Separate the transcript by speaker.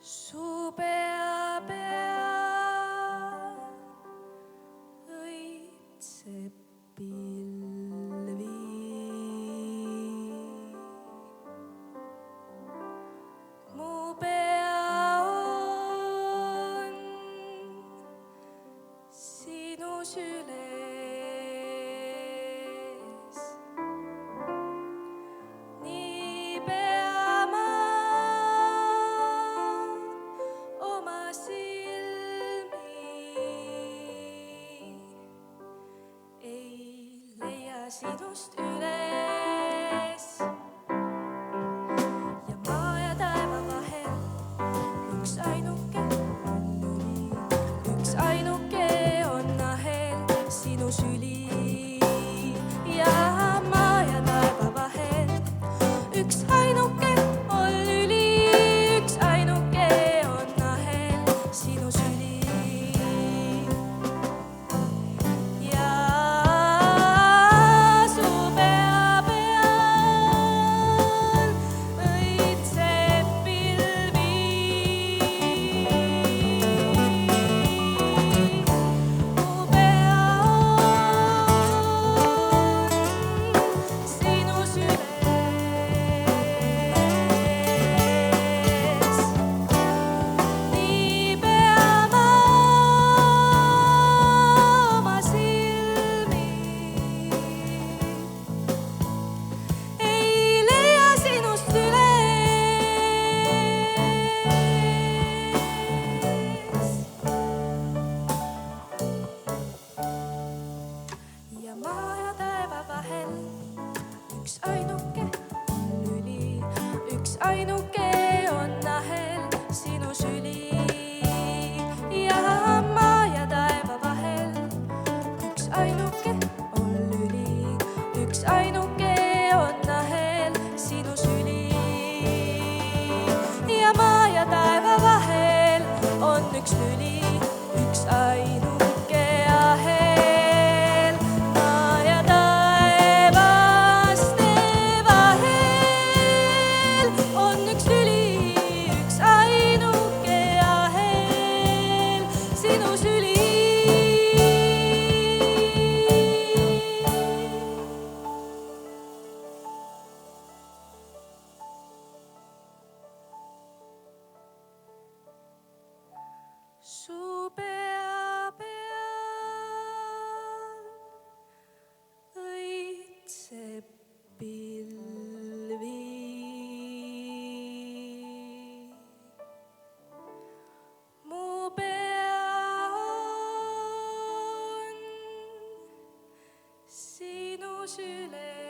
Speaker 1: Su pea peal õitseb pilvi. Mu pea on sinu süles. Nii pea ma oma silmi ei leia sinust üles. Ja maa ja taeva vahel üksainuke on lüli, üksainuke on ahel, sinu süli. Ja maa ja taeva vahel üksainuke on lüli, üksainuke on ahel, sinu süli. Ja su pea peal õitseb pilvi. Mu pea on sinu süles. Nii pea ma oma silmi ei leia sinust üles. Ja maa ja taeva vahel üksainuke on lüli, üksainuke on ahel, sinu süli. Ja maa ja taeva vahel üksainuke on lüli, üksainuke on ahel, sinu süli. Ja maa ja taeva vahel on üks lüli, üksainuke ahel. Maa ja taevaste vahel on üks lüli, üksainuke ahel, sinu süli. Su pea peal õitseb pilvi. Mu pea on sinu süles.